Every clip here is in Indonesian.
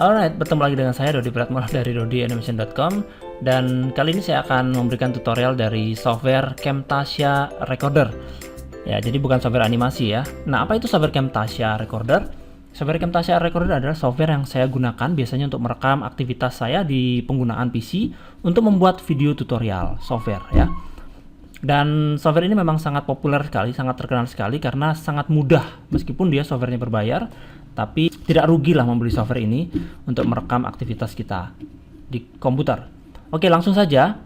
Alright, bertemu lagi dengan saya Dodi Pratmono dari dodianimation.com, dan kali ini saya akan memberikan tutorial dari software Camtasia Recorder. Ya, jadi bukan software animasi ya. Nah, apa itu software Camtasia Recorder? Software Camtasia Recorder adalah software yang saya gunakan biasanya untuk merekam aktivitas saya di penggunaan PC untuk membuat video tutorial software ya. Dan software ini memang sangat populer sekali, sangat terkenal sekali karena sangat mudah meskipun dia softwarenya berbayar, tapi tidak rugi lah membeli software ini untuk merekam aktivitas kita di komputer. Oke, langsung saja.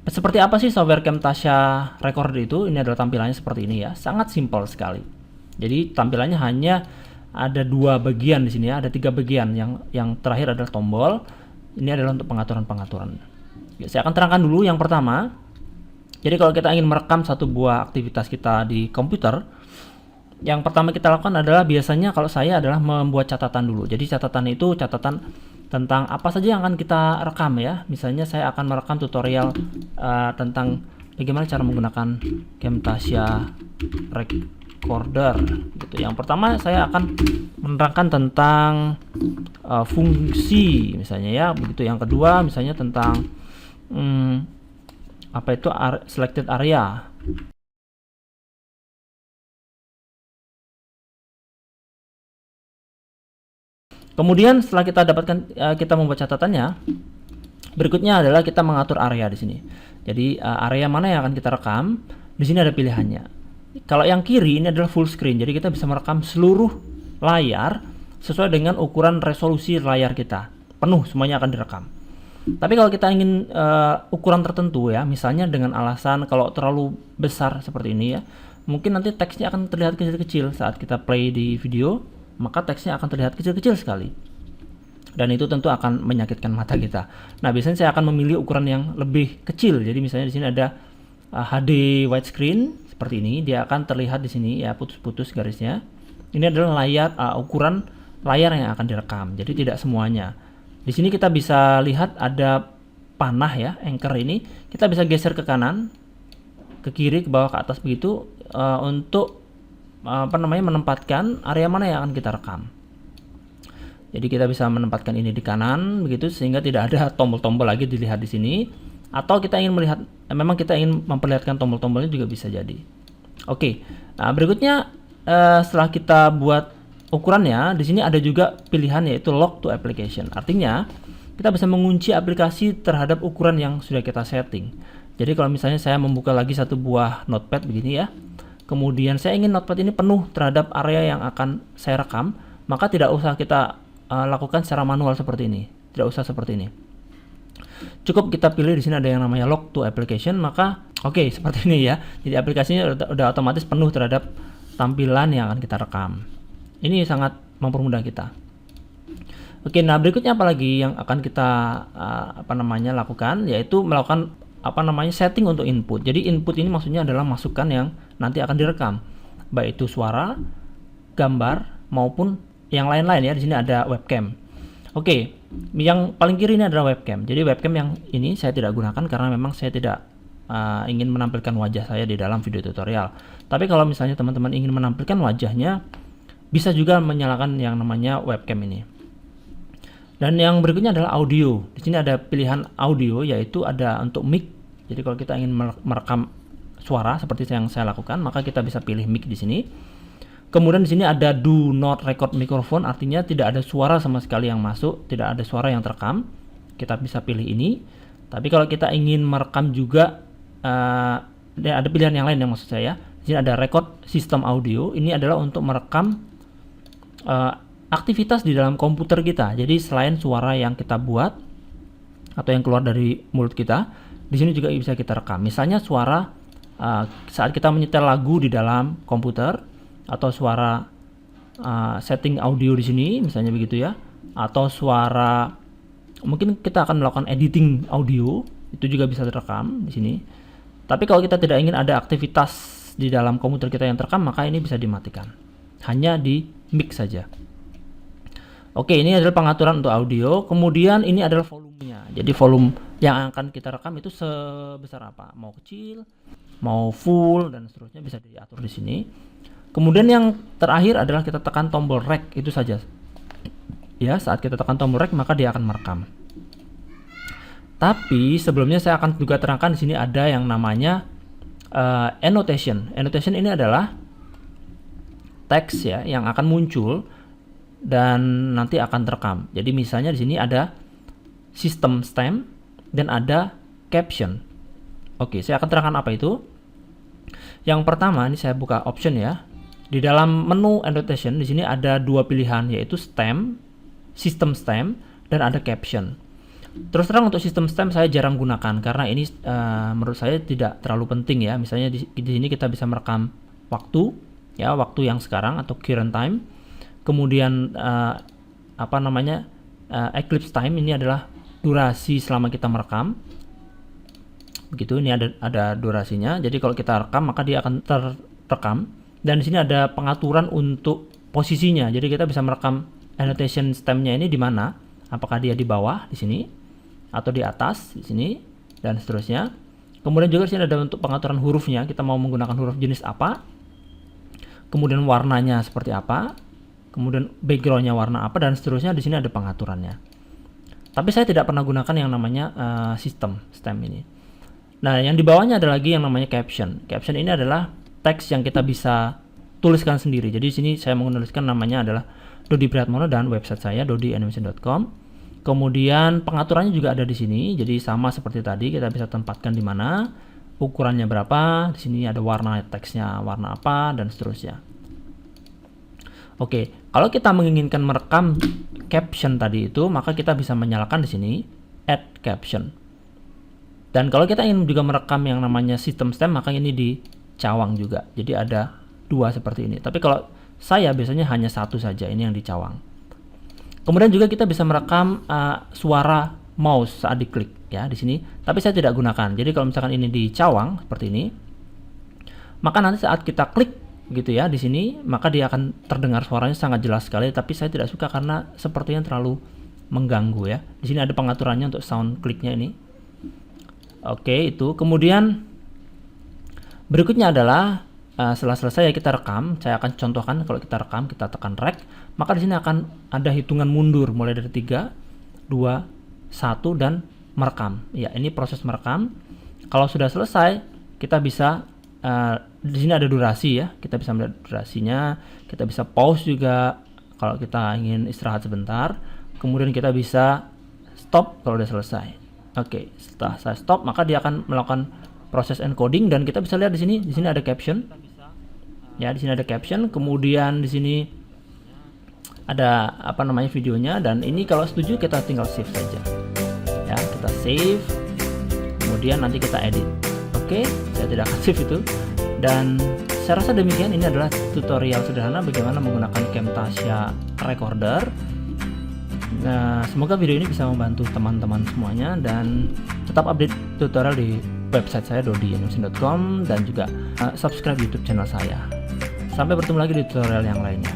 Seperti apa sih software Camtasia Recorder itu? Ini adalah tampilannya seperti ini ya, sangat simpel sekali. Jadi tampilannya hanya ada dua bagian di sini ya, ada tiga bagian. Yang terakhir adalah tombol. Ini adalah untuk pengaturan-pengaturan. Ya, saya akan terangkan dulu yang pertama. Jadi kalau kita ingin merekam satu buah aktivitas kita di komputer, yang pertama kita lakukan adalah biasanya kalau saya adalah membuat catatan dulu. Jadi catatan itu catatan tentang apa saja yang akan kita rekam ya. Misalnya saya akan merekam tutorial tentang bagaimana cara menggunakan Camtasia Recorder gitu. Yang pertama saya akan menerangkan tentang fungsi misalnya ya, begitu. Yang kedua misalnya tentang apa itu selected area. Kemudian setelah kita dapatkan, kita membuat catatannya, berikutnya adalah kita mengatur area di sini. Jadi area mana yang akan kita rekam, di sini ada pilihannya. Kalau yang kiri ini adalah full screen, jadi kita bisa merekam seluruh layar sesuai dengan ukuran resolusi layar kita, penuh semuanya akan direkam. Tapi kalau kita ingin ukuran tertentu ya, misalnya dengan alasan kalau terlalu besar seperti ini ya, mungkin nanti teksnya akan terlihat kecil-kecil saat kita play di video, maka teksnya akan terlihat kecil-kecil sekali. Dan itu tentu akan menyakitkan mata kita. Nah, biasanya saya akan memilih ukuran yang lebih kecil. Jadi misalnya di sini ada HD widescreen seperti ini, dia akan terlihat di sini ya putus-putus garisnya. Ini adalah layar ukuran layar yang akan direkam. Jadi tidak semuanya. Di sini kita bisa lihat ada panah ya, anchor ini. Kita bisa geser ke kanan, ke kiri, ke bawah, ke atas begitu untuk menempatkan area mana yang akan kita rekam. Jadi kita bisa menempatkan ini di kanan begitu sehingga tidak ada tombol-tombol lagi dilihat di sini. Atau kita ingin melihat, memang kita ingin memperlihatkan tombol-tombolnya juga bisa jadi. Oke, nah berikutnya setelah kita buat ukurannya, di sini ada juga pilihan yaitu lock to application. Artinya kita bisa mengunci aplikasi terhadap ukuran yang sudah kita setting. Jadi kalau misalnya saya membuka lagi satu buah notepad begini ya, kemudian saya ingin notepad ini penuh terhadap area yang akan saya rekam, maka tidak usah kita lakukan secara manual seperti ini. Tidak usah seperti ini. Cukup kita pilih di sini ada yang namanya lock to application, maka oke, seperti ini ya. Jadi aplikasinya udah otomatis penuh terhadap tampilan yang akan kita rekam. Ini sangat mempermudah kita. Oke, nah berikutnya apalagi yang akan kita lakukan, yaitu melakukan setting untuk input. Jadi input ini maksudnya adalah masukan yang nanti akan direkam, baik itu suara, gambar maupun yang lain-lain ya. Di sini ada webcam. Oke, yang paling kiri ini adalah webcam. Jadi webcam yang ini saya tidak gunakan karena memang saya tidak ingin menampilkan wajah saya di dalam video tutorial. Tapi kalau misalnya teman-teman ingin menampilkan wajahnya, bisa juga menyalakan yang namanya webcam ini. Dan yang berikutnya adalah audio. Di sini ada pilihan audio, yaitu ada untuk mic. Jadi kalau kita ingin merekam suara seperti yang saya lakukan, maka kita bisa pilih mic di sini. Kemudian di sini ada do not record microphone, artinya tidak ada suara sama sekali yang masuk, tidak ada suara yang terekam. Kita bisa pilih ini. Tapi kalau kita ingin merekam juga, ada pilihan yang lain yang maksud saya. Di sini ada record system audio. Ini adalah untuk merekam aktivitas di dalam komputer kita. Jadi selain suara yang kita buat atau yang keluar dari mulut kita, di sini juga bisa kita rekam. Misalnya suara saat kita menyetel lagu di dalam komputer, atau suara setting audio di sini, misalnya begitu ya. Atau suara, mungkin kita akan melakukan editing audio, itu juga bisa direkam di sini. Tapi kalau kita tidak ingin ada aktivitas di dalam komputer kita yang terekam, maka ini bisa dimatikan. Hanya di mic saja. Oke, ini adalah pengaturan untuk audio. Kemudian ini adalah volumenya. Jadi volume yang akan kita rekam itu sebesar apa? Mau kecil, mau full, dan seterusnya bisa diatur di sini. Kemudian yang terakhir adalah kita tekan tombol rec, itu saja. ya, saat kita tekan tombol rek maka dia akan merekam. Tapi sebelumnya saya akan juga terangkan di sini ada yang namanya annotation. Annotation ini adalah teks ya yang akan muncul dan nanti akan terekam. Jadi misalnya di sini ada system stem dan ada caption. Oke, saya akan terangkan apa itu. Yang pertama, ini saya buka option ya. Di dalam menu annotation di sini ada dua pilihan, yaitu stem, system stem, dan ada caption. Terus terang untuk system stem saya jarang gunakan karena ini menurut saya tidak terlalu penting ya. Misalnya di sini kita bisa merekam waktu ya, waktu yang sekarang atau current time. Kemudian eclipse time ini adalah durasi selama kita merekam. Begitu, ini ada durasinya. Jadi kalau kita rekam maka dia akan terekam. Dan di sini ada pengaturan untuk posisinya. Jadi kita bisa merekam annotation stemnya ini di mana? Apakah dia di bawah di sini atau di atas di sini dan seterusnya. Kemudian juga di sini ada untuk pengaturan hurufnya. Kita mau menggunakan huruf jenis apa? Kemudian warnanya seperti apa? Kemudian backgroundnya warna apa dan seterusnya. Di sini ada pengaturannya. Tapi saya tidak pernah gunakan yang namanya system stem ini. Nah, yang di bawahnya ada lagi yang namanya caption. Caption ini adalah teks yang kita bisa tuliskan sendiri. Jadi di sini saya menuliskan namanya adalah Dodi Priatmono dan website saya dodianimation.com. Kemudian pengaturannya juga ada di sini. Jadi sama seperti tadi, kita bisa tempatkan di mana, ukurannya berapa. Di sini ada warna teksnya warna apa dan seterusnya. Oke, kalau kita menginginkan merekam caption tadi itu, maka kita bisa menyalakan di sini add caption. Dan kalau kita ingin juga merekam yang namanya system stem, maka ini dicawang juga. Jadi ada dua seperti ini. Tapi kalau saya biasanya hanya satu saja, ini yang dicawang. Kemudian juga kita bisa merekam suara mouse saat diklik ya di sini. Tapi saya tidak gunakan. Jadi kalau misalkan ini dicawang seperti ini, maka nanti saat kita klik gitu ya di sini, maka dia akan terdengar suaranya sangat jelas sekali. Tapi saya tidak suka karena sepertinya terlalu mengganggu ya. Di sini ada pengaturannya untuk sound kliknya ini. Oke, itu. Kemudian berikutnya adalah setelah selesai ya kita rekam. Saya akan contohkan kalau kita rekam, kita tekan rek, maka di sini akan ada hitungan mundur mulai dari 3, 2, 1 dan merekam. Ya, ini proses merekam. Kalau sudah selesai, kita bisa di sini ada durasi ya. Kita bisa melihat durasinya, kita bisa pause juga kalau kita ingin istirahat sebentar. Kemudian kita bisa stop kalau sudah selesai. Oke, setelah saya stop maka dia akan melakukan proses encoding dan kita bisa lihat di sini ada caption. Ya, di sini ada caption, kemudian di sini ada videonya dan ini kalau setuju kita tinggal save saja. Ya, kita save. Kemudian nanti kita edit. Oke, saya tidak akan save itu. Dan saya rasa demikian, ini adalah tutorial sederhana bagaimana menggunakan Camtasia Recorder. Nah, semoga video ini bisa membantu teman-teman semuanya dan tetap update tutorial di website saya dodianimation.com dan juga subscribe YouTube channel saya. Sampai bertemu lagi di tutorial yang lainnya.